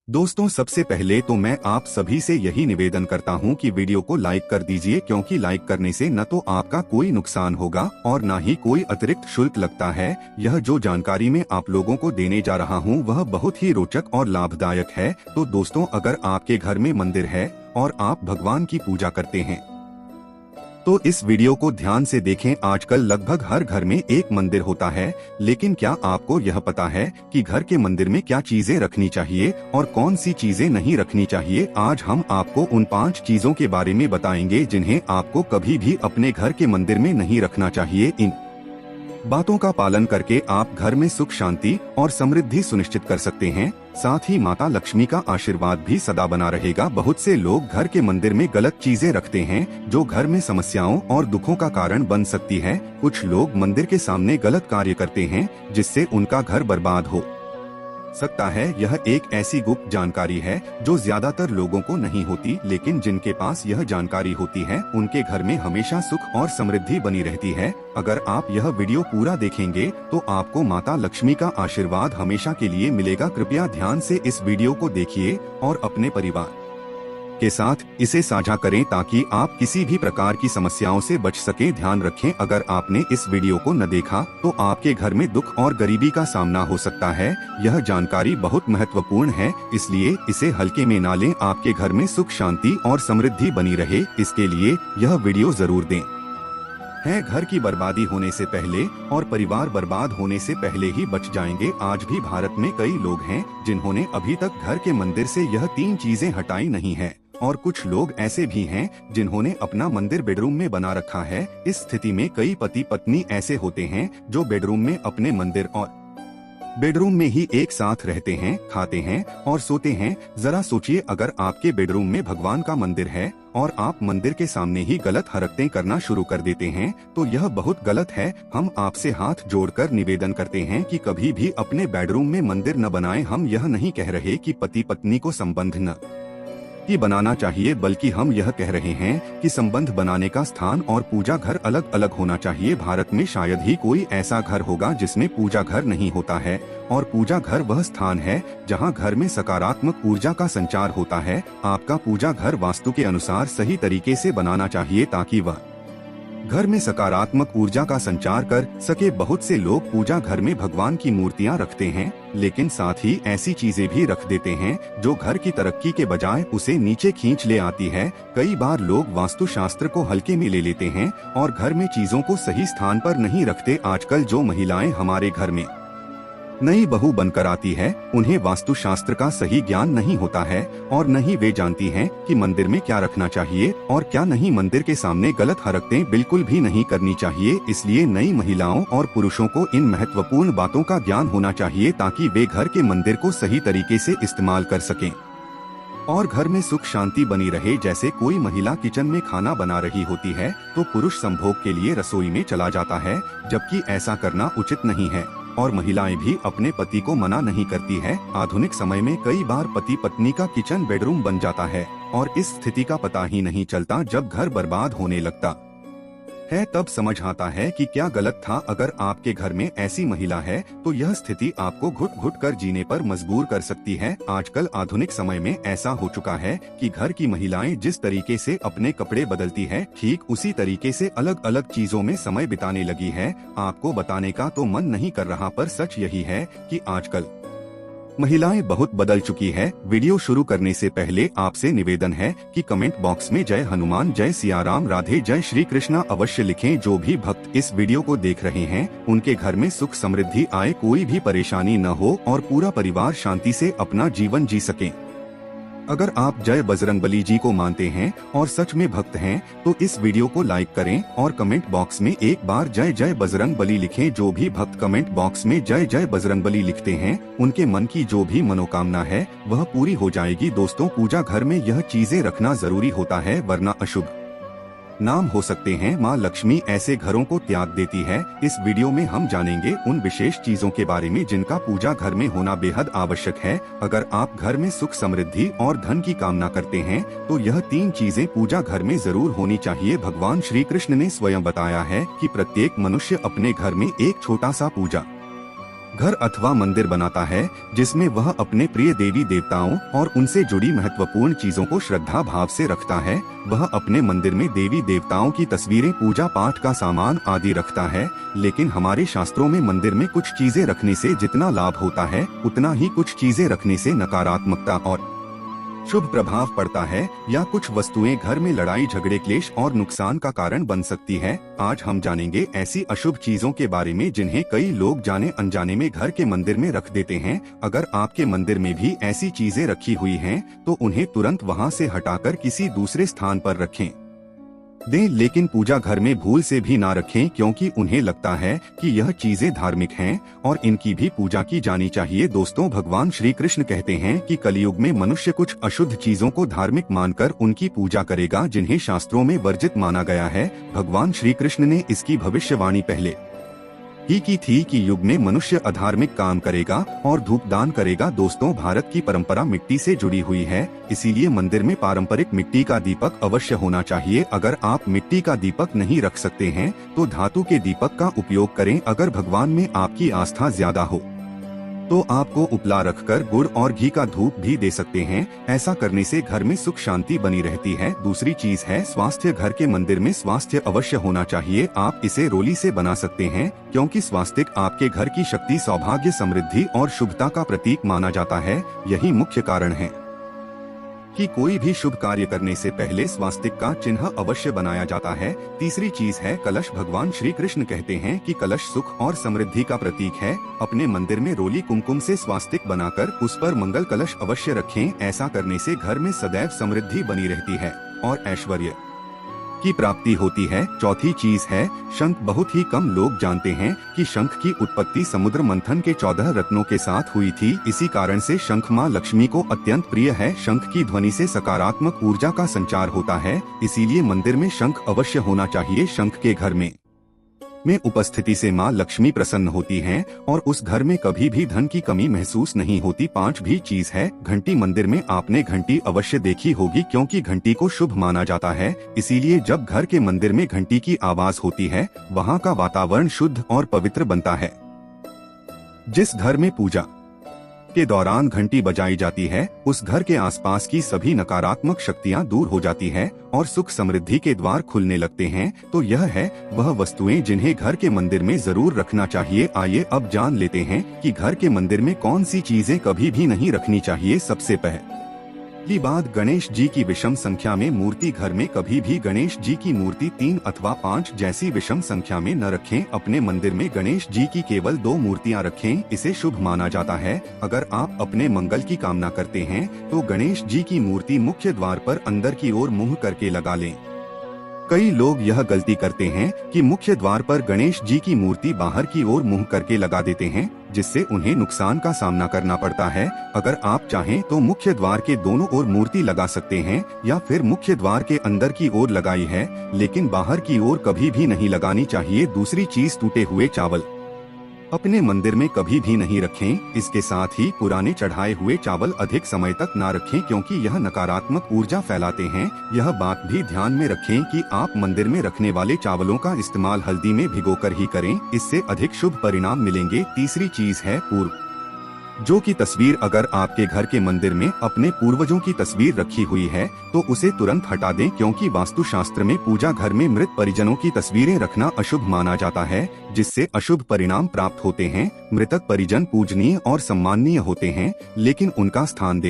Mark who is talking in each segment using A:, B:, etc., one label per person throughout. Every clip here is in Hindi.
A: दोस्तों, सबसे पहले तो मैं आप सभी से यही निवेदन करता हूं कि वीडियो को लाइक कर दीजिए, क्योंकि लाइक करने से न तो आपका कोई नुकसान होगा और न ही कोई अतिरिक्त शुल्क लगता है। यह जो जानकारी मैं आप लोगों को देने जा रहा हूं वह बहुत ही रोचक और लाभदायक है। तो दोस्तों, अगर आपके घर में मंदिर है और आप भगवान की पूजा करते हैं तो इस वीडियो को ध्यान से देखें। आजकल लगभग हर घर में एक मंदिर होता है, लेकिन क्या आपको यह पता है कि घर के मंदिर में क्या चीजें रखनी चाहिए और कौन सी चीजें नहीं रखनी चाहिए? आज हम आपको उन 5 चीजों के बारे में बताएंगे जिन्हें आपको कभी भी अपने घर के मंदिर में नहीं रखना चाहिए। इन बातों का पालन करके आप घर में सुख, शांति और समृद्धि सुनिश्चित कर सकते हैं। साथ ही माता लक्ष्मी का आशीर्वाद भी सदा बना रहेगा। बहुत से लोग घर के मंदिर में गलत चीजें रखते हैं जो घर में समस्याओं और दुखों का कारण बन सकती है। कुछ लोग मंदिर के सामने गलत कार्य करते हैं जिससे उनका घर बर्बाद हो सकता है। यह एक ऐसी गुप्त जानकारी है जो ज्यादातर लोगों को नहीं होती, लेकिन जिनके पास यह जानकारी होती है उनके घर में हमेशा सुख और समृद्धि बनी रहती है। अगर आप यह वीडियो पूरा देखेंगे तो आपको माता लक्ष्मी का आशीर्वाद हमेशा के लिए मिलेगा। कृपया ध्यान से इस वीडियो को देखिए और अपने परिवार के साथ इसे साझा करें ताकि आप किसी भी प्रकार की समस्याओं से बच सकें। ध्यान रखें, अगर आपने इस वीडियो को न देखा तो आपके घर में दुख और गरीबी का सामना हो सकता है। यह जानकारी बहुत महत्वपूर्ण है, इसलिए इसे हल्के में ना लें। आपके घर में सुख, शांति और समृद्धि बनी रहे, इसके लिए यह वीडियो जरूर दें। घर की बर्बादी होने से पहले और परिवार बर्बाद होने से पहले ही बच जाएंगे। आज भी भारत में कई लोग हैं जिन्होंने अभी तक घर के मंदिर से यह 3 चीजें हटाई नहीं है, और कुछ लोग ऐसे भी हैं जिन्होंने अपना मंदिर बेडरूम में बना रखा है। इस स्थिति में कई पति पत्नी ऐसे होते हैं जो बेडरूम में अपने मंदिर और बेडरूम में ही एक साथ रहते हैं, खाते हैं और सोते हैं। जरा सोचिए, अगर आपके बेडरूम में भगवान का मंदिर है और आप मंदिर के सामने ही गलत हरकतें करना शुरू कर देते हैं तो यह बहुत गलत है। हम आपसे हाथ जोड़कर निवेदन करते हैं कि कभी भी अपने बेडरूम में मंदिर न बनाएं। हम यह नहीं कह रहे कि पति पत्नी को संबंध न ही बनाना चाहिए, बल्कि हम यह कह रहे हैं कि संबंध बनाने का स्थान और पूजा घर अलग अलग होना चाहिए। भारत में शायद ही कोई ऐसा घर होगा जिसमें पूजा घर नहीं होता है, और पूजा घर वह स्थान है जहां घर में सकारात्मक ऊर्जा का संचार होता है। आपका पूजा घर वास्तु के अनुसार सही तरीके से बनाना चाहिए ताकि वह घर में सकारात्मक ऊर्जा का संचार कर सके। बहुत से लोग पूजा घर में भगवान की मूर्तियां रखते हैं, लेकिन साथ ही ऐसी चीजें भी रख देते हैं जो घर की तरक्की के बजाय उसे नीचे खींच ले आती है। कई बार लोग वास्तु शास्त्र को हल्के में ले लेते हैं और घर में चीजों को सही स्थान पर नहीं रखते। आजकल जो महिलाएं हमारे घर में नई बहू बनकर आती है, उन्हें वास्तु शास्त्र का सही ज्ञान नहीं होता है और न ही वे जानती हैं कि मंदिर में क्या रखना चाहिए और क्या नहीं। मंदिर के सामने गलत हरकतें बिल्कुल भी नहीं करनी चाहिए। इसलिए नई महिलाओं और पुरुषों को इन महत्वपूर्ण बातों का ज्ञान होना चाहिए ताकि वे घर के मंदिर को सही तरीके से इस्तेमाल कर सकें और घर में सुख शांति बनी रहे। जैसे कोई महिला किचन में खाना बना रही होती है तो पुरुष संभोग के लिए रसोई में चला जाता है, जबकि ऐसा करना उचित नहीं है और महिलाएं भी अपने पति को मना नहीं करती है। आधुनिक समय में कई बार पति पत्नी का किचन बेडरूम बन जाता है और इस स्थिति का पता ही नहीं चलता। जब घर बर्बाद होने लगता है तब समझ आता है कि क्या गलत था। अगर आपके घर में ऐसी महिला है तो यह स्थिति आपको घुट घुट कर जीने पर मजबूर कर सकती है। आजकल आधुनिक समय में ऐसा हो चुका है कि घर की महिलाएं जिस तरीके से अपने कपड़े बदलती है, ठीक उसी तरीके से अलग अलग चीजों में समय बिताने लगी है। आपको बताने का तो मन नहीं कर रहा, पर सच यही है कि आजकल महिलाएं बहुत बदल चुकी है। वीडियो शुरू करने से पहले आपसे निवेदन है कि कमेंट बॉक्स में जय हनुमान, जय सिया राम, राधे, जय श्री कृष्णा अवश्य लिखें। जो भी भक्त इस वीडियो को देख रहे हैं उनके घर में सुख समृद्धि आए, कोई भी परेशानी न हो और पूरा परिवार शांति से अपना जीवन जी सके। अगर आप जय बजरंगबली जी को मानते हैं और सच में भक्त हैं तो इस वीडियो को लाइक करें और कमेंट बॉक्स में एक बार जय जय बजरंगबली लिखें। जो भी भक्त कमेंट बॉक्स में जय जय बजरंगबली लिखते हैं उनके मन की जो भी मनोकामना है वह पूरी हो जाएगी। दोस्तों, पूजा घर में यह चीजें रखना जरूरी होता है, वरना अशुभ नाम हो सकते हैं। माँ लक्ष्मी ऐसे घरों को त्याग देती है। इस वीडियो में हम जानेंगे उन विशेष चीजों के बारे में जिनका पूजा घर में होना बेहद आवश्यक है। अगर आप घर में सुख समृद्धि और धन की कामना करते हैं तो यह 3 चीजें पूजा घर में जरूर होनी चाहिए। भगवान श्री कृष्ण ने स्वयं बताया है कि प्रत्येक मनुष्य अपने घर में एक छोटा सा पूजा घर अथवा मंदिर बनाता है जिसमें वह अपने प्रिय देवी देवताओं और उनसे जुड़ी महत्वपूर्ण चीजों को श्रद्धा भाव से रखता है, वह अपने मंदिर में देवी देवताओं की तस्वीरें, पूजा पाठ का सामान आदि रखता है। लेकिन हमारे शास्त्रों में मंदिर में कुछ चीजें रखने से जितना लाभ होता है, उतना ही कुछ चीजें रखने से नकारात्मकता और शुभ प्रभाव पड़ता है, या कुछ वस्तुएं घर में लड़ाई झगड़े, क्लेश और नुकसान का कारण बन सकती है। आज हम जानेंगे ऐसी अशुभ चीजों के बारे में जिन्हें कई लोग जाने अनजाने में घर के मंदिर में रख देते हैं। अगर आपके मंदिर में भी ऐसी चीजें रखी हुई हैं, तो उन्हें तुरंत वहां से हटाकर किसी दूसरे स्थान पर रखें दें, लेकिन पूजा घर में भूल से भी ना रखें, क्योंकि उन्हें लगता है कि यह चीजें धार्मिक हैं और इनकी भी पूजा की जानी चाहिए। दोस्तों, भगवान श्री कृष्ण कहते हैं कि कलयुग में मनुष्य कुछ अशुद्ध चीजों को धार्मिक मानकर उनकी पूजा करेगा जिन्हें शास्त्रों में वर्जित माना गया है। भगवान श्री कृष्ण ने इसकी भविष्यवाणी पहले ही की थी कि युग में मनुष्य अधार्मिक काम करेगा और धूपदान करेगा। दोस्तों, भारत की परंपरा मिट्टी से जुड़ी हुई है, इसीलिए मंदिर में पारंपरिक मिट्टी का दीपक अवश्य होना चाहिए। अगर आप मिट्टी का दीपक नहीं रख सकते हैं तो धातु के दीपक का उपयोग करें। अगर भगवान में आपकी आस्था ज्यादा हो तो आपको उपला रखकर गुड़ और घी का धूप भी दे सकते हैं। ऐसा करने से घर में सुख शांति बनी रहती है। दूसरी चीज है स्वास्थ्य। घर के मंदिर में स्वास्थ्य अवश्य होना चाहिए। आप इसे रोली से बना सकते हैं, क्योंकि स्वास्तिक आपके घर की शक्ति, सौभाग्य, समृद्धि और शुभता का प्रतीक माना जाता है। यही मुख्य कारण है कि कोई भी शुभ कार्य करने से पहले स्वास्तिक का चिन्ह अवश्य बनाया जाता है। तीसरी चीज है कलश। भगवान श्री कृष्ण कहते हैं कि कलश सुख और समृद्धि का प्रतीक है। अपने मंदिर में रोली कुमकुम से स्वास्तिक बनाकर उस पर मंगल कलश अवश्य रखें। ऐसा करने से घर में सदैव समृद्धि बनी रहती है और ऐश्वर्य की प्राप्ति होती है। चौथी चीज है शंख। बहुत ही कम लोग जानते हैं कि शंख की उत्पत्ति समुद्र मंथन के 14 रत्नों के साथ हुई थी। इसी कारण से शंख मां लक्ष्मी को अत्यंत प्रिय है। शंख की ध्वनि से सकारात्मक ऊर्जा का संचार होता है, इसीलिए मंदिर में शंख अवश्य होना चाहिए। शंख के घर में उपस्थिति से मां लक्ष्मी प्रसन्न होती हैं और उस घर में कभी भी धन की कमी महसूस नहीं होती। पांचवी चीज है घंटी। मंदिर में आपने घंटी अवश्य देखी होगी, क्योंकि घंटी को शुभ माना जाता है। इसीलिए जब घर के मंदिर में घंटी की आवाज होती है, वहाँ का वातावरण शुद्ध और पवित्र बनता है। जिस घर में पूजा के दौरान घंटी बजाई जाती है, उस घर के आसपास की सभी नकारात्मक शक्तियां दूर हो जाती है और सुख समृद्धि के द्वार खुलने लगते हैं। तो यह है वह वस्तुएं जिन्हें घर के मंदिर में जरूर रखना चाहिए। आइए अब जान लेते हैं कि घर के मंदिर में कौन सी चीजें कभी भी नहीं रखनी चाहिए। सबसे पहली बात, गणेश जी की विषम संख्या में मूर्ति। घर में कभी भी गणेश जी की मूर्ति 3 अथवा 5 जैसी विषम संख्या में न रखें। अपने मंदिर में गणेश जी की केवल 2 मूर्तियां रखें, इसे शुभ माना जाता है। अगर आप अपने मंगल की कामना करते हैं तो गणेश जी की मूर्ति मुख्य द्वार पर अंदर की ओर मुंह करके लगा लें। कई लोग यह गलती करते हैं कि मुख्य द्वार पर गणेश जी की मूर्ति बाहर की ओर मुंह करके लगा देते हैं, जिससे उन्हें नुकसान का सामना करना पड़ता है। अगर आप चाहें तो मुख्य द्वार के दोनों ओर मूर्ति लगा सकते हैं, या फिर मुख्य द्वार के अंदर की ओर लगाई है, लेकिन बाहर की ओर कभी भी नहीं लगानी चाहिए। दूसरी चीज, टूटे हुए चावल अपने मंदिर में कभी भी नहीं रखें। इसके साथ ही पुराने चढ़ाए हुए चावल अधिक समय तक ना रखें, क्योंकि यह नकारात्मक ऊर्जा फैलाते हैं। यह बात भी ध्यान में रखें कि आप मंदिर में रखने वाले चावलों का इस्तेमाल हल्दी में भिगोकर ही करें, इससे अधिक शुभ परिणाम मिलेंगे। तीसरी चीज है पूर्व जो की तस्वीर। अगर आपके घर के मंदिर में अपने पूर्वजों की तस्वीर रखी हुई है तो उसे तुरंत हटा दें, क्योंकि वास्तुशास्त्र में पूजा घर में मृत परिजनों की तस्वीरें रखना अशुभ माना जाता है, जिससे अशुभ परिणाम प्राप्त होते हैं। मृतक परिजन पूजनीय और सम्माननीय होते हैं, लेकिन उनका स्थान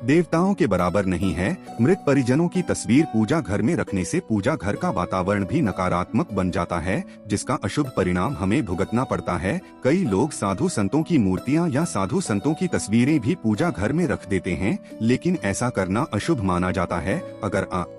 A: देवताओं के बराबर नहीं है। मृत परिजनों की तस्वीर पूजा घर में रखने से पूजा घर का वातावरण भी नकारात्मक बन जाता है, जिसका अशुभ परिणाम हमें भुगतना पड़ता है। कई लोग साधु संतों की मूर्तियां या साधु संतों की तस्वीरें भी पूजा घर में रख देते हैं, लेकिन ऐसा करना अशुभ माना जाता है। अगर आप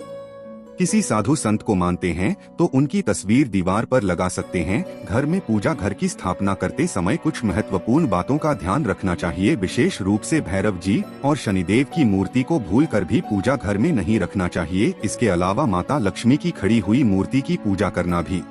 A: किसी साधु संत को मानते हैं तो उनकी तस्वीर दीवार पर लगा सकते हैं। घर में पूजा घर की स्थापना करते समय कुछ महत्वपूर्ण बातों का ध्यान रखना चाहिए। विशेष रूप से भैरव जी और शनिदेव की मूर्ति को भूलकर भी पूजा घर में नहीं रखना चाहिए। इसके अलावा माता लक्ष्मी की खड़ी हुई मूर्ति की पूजा करना भी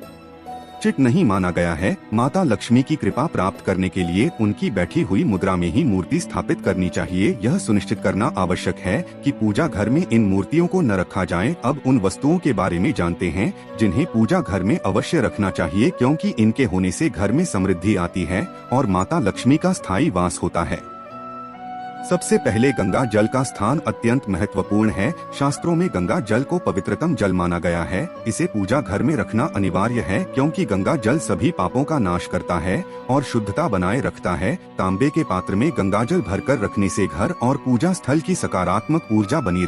A: उचित नहीं माना गया है। माता लक्ष्मी की कृपा प्राप्त करने के लिए उनकी बैठी हुई मुद्रा में ही मूर्ति स्थापित करनी चाहिए। यह सुनिश्चित करना आवश्यक है कि पूजा घर में इन मूर्तियों को न रखा जाए। अब उन वस्तुओं के बारे में जानते हैं जिन्हें पूजा घर में अवश्य रखना चाहिए, क्योंकि इनके होने से घर में समृद्धि आती है और माता लक्ष्मी का स्थायी वास होता है। सबसे पहले गंगा जल का स्थान अत्यंत महत्वपूर्ण है। शास्त्रों में गंगा जल को पवित्रतम जल माना गया है। इसे पूजा घर में रखना अनिवार्य है, क्योंकि गंगा जल सभी पापों का नाश करता है और शुद्धता बनाए रखता है। तांबे के पात्र में गंगा जल भरकर रखने से घर और पूजा स्थल की सकारात्मक ऊर्जा बनी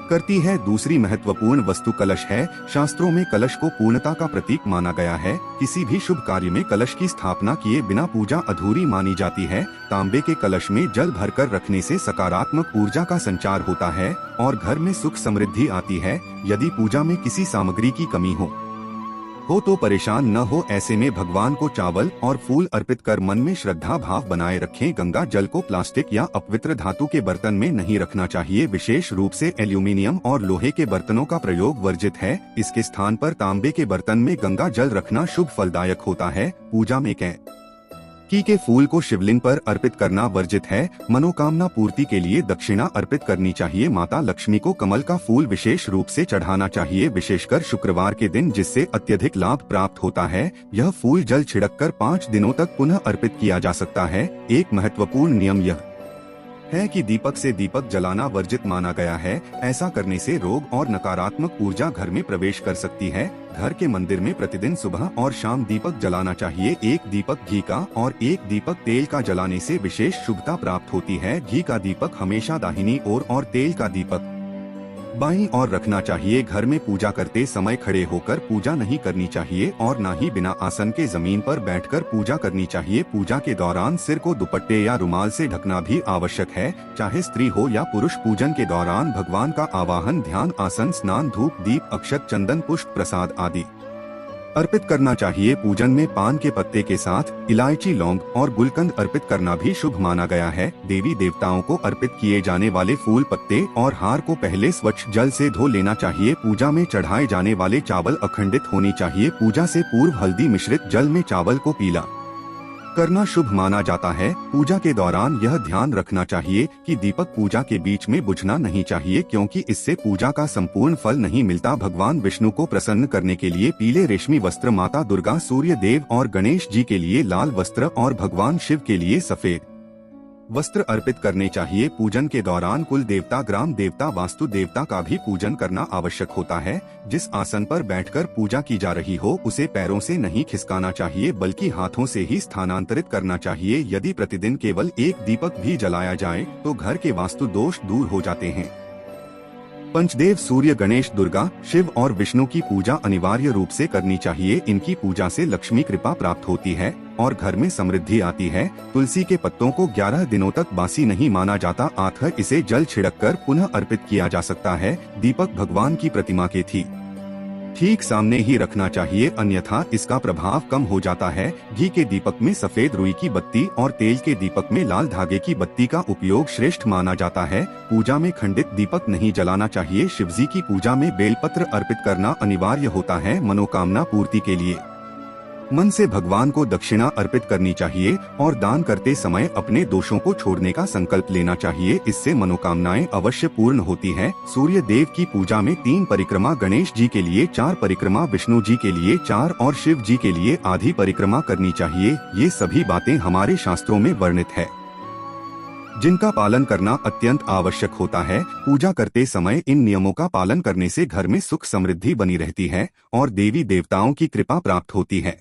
A: करती है। दूसरी महत्वपूर्ण वस्तु कलश है। शास्त्रों में कलश को पूर्णता का प्रतीक माना गया है। किसी भी शुभ कार्य में कलश की स्थापना किए बिना पूजा अधूरी मानी जाती है। तांबे के कलश में जल भरकर रखने से सकारात्मक ऊर्जा का संचार होता है और घर में सुख समृद्धि आती है। यदि पूजा में किसी सामग्री की कमी हो तो परेशान न हो। ऐसे में भगवान को चावल और फूल अर्पित कर मन में श्रद्धा भाव बनाए रखें। गंगा जल को प्लास्टिक या अपवित्र धातु के बर्तन में नहीं रखना चाहिए। विशेष रूप से एल्यूमिनियम और लोहे के बर्तनों का प्रयोग वर्जित है। इसके स्थान पर तांबे के बर्तन में गंगा जल रखना शुभ फलदायक होता है। पूजा में कैंची के फूल को शिवलिंग पर अर्पित करना वर्जित है। मनोकामना पूर्ति के लिए दक्षिणा अर्पित करनी चाहिए। माता लक्ष्मी को कमल का फूल विशेष रूप से चढ़ाना चाहिए, विशेषकर शुक्रवार के दिन, जिससे अत्यधिक लाभ प्राप्त होता है। यह फूल जल छिड़ककर 5 दिनों तक पुनः अर्पित किया जा सकता है। एक महत्वपूर्ण नियम यह है कि दीपक से दीपक जलाना वर्जित माना गया है। ऐसा करने से रोग और नकारात्मक ऊर्जा घर में प्रवेश कर सकती है। घर के मंदिर में प्रतिदिन सुबह और शाम दीपक जलाना चाहिए। एक दीपक घी का और एक दीपक तेल का जलाने से विशेष शुभता प्राप्त होती है। घी का दीपक हमेशा दाहिनी ओर और तेल का दीपक बाईं ओर रखना चाहिए। घर में पूजा करते समय खड़े होकर पूजा नहीं करनी चाहिए और न ही बिना आसन के जमीन पर बैठकर पूजा करनी चाहिए। पूजा के दौरान सिर को दुपट्टे या रुमाल से ढकना भी आवश्यक है, चाहे स्त्री हो या पुरुष। पूजन के दौरान भगवान का आवाहन, ध्यान, आसन, स्नान, धूप, दीप, अक्षत, चंदन, पुष्प, प्रसाद आदि अर्पित करना चाहिए। पूजन में पान के पत्ते के साथ इलायची, लौंग और गुलकंद अर्पित करना भी शुभ माना गया है। देवी देवताओं को अर्पित किए जाने वाले फूल, पत्ते और हार को पहले स्वच्छ जल से धो लेना चाहिए। पूजा में चढ़ाए जाने वाले चावल अखंडित होनी चाहिए। पूजा से पूर्व हल्दी मिश्रित जल में चावल को पीला करना शुभ माना जाता है। पूजा के दौरान यह ध्यान रखना चाहिए कि दीपक पूजा के बीच में बुझना नहीं चाहिए, क्योंकि इससे पूजा का संपूर्ण फल नहीं मिलता। भगवान विष्णु को प्रसन्न करने के लिए पीले रेशमी वस्त्र, माता दुर्गा, सूर्य देव और गणेश जी के लिए लाल वस्त्र और भगवान शिव के लिए सफेद वस्त्र अर्पित करने चाहिए। पूजन के दौरान कुल देवता, ग्राम देवता, वास्तु देवता का भी पूजन करना आवश्यक होता है। जिस आसन पर बैठकर पूजा की जा रही हो उसे पैरों से नहीं खिसकाना चाहिए, बल्कि हाथों से ही स्थानांतरित करना चाहिए। यदि प्रतिदिन केवल एक दीपक भी जलाया जाए तो घर के वास्तु दोष दूर हो जाते हैं। पंचदेव सूर्य, गणेश, दुर्गा, शिव और विष्णु की पूजा अनिवार्य रूप से करनी चाहिए। इनकी पूजा से लक्ष्मी कृपा प्राप्त होती है और घर में समृद्धि आती है। तुलसी के पत्तों को 11 दिनों तक बासी नहीं माना जाता। आखिर इसे जल छिड़ककर पुनः अर्पित किया जा सकता है। दीपक भगवान की प्रतिमा के ठीक सामने ही रखना चाहिए, अन्यथा इसका प्रभाव कम हो जाता है। घी के दीपक में सफेद रुई की बत्ती और तेल के दीपक में लाल धागे की बत्ती का उपयोग श्रेष्ठ माना जाता है। पूजा में खंडित दीपक नहीं जलाना चाहिए। शिवजी की पूजा में बेलपत्र अर्पित करना अनिवार्य होता है। मनोकामना पूर्ति के लिए मन से भगवान को दक्षिणा अर्पित करनी चाहिए और दान करते समय अपने दोषों को छोड़ने का संकल्प लेना चाहिए। इससे मनोकामनाएं अवश्य पूर्ण होती हैं। सूर्य देव की पूजा में 3 परिक्रमा, गणेश जी के लिए 4 परिक्रमा, विष्णु जी के लिए 4 और शिव जी के लिए आधी परिक्रमा करनी चाहिए। ये सभी बातें हमारे शास्त्रों में वर्णित है, जिनका पालन करना अत्यंत आवश्यक होता है। पूजा करते समय इन नियमों का पालन करने से घर में सुख समृद्धि बनी रहती है और देवी देवताओं की कृपा प्राप्त होती है।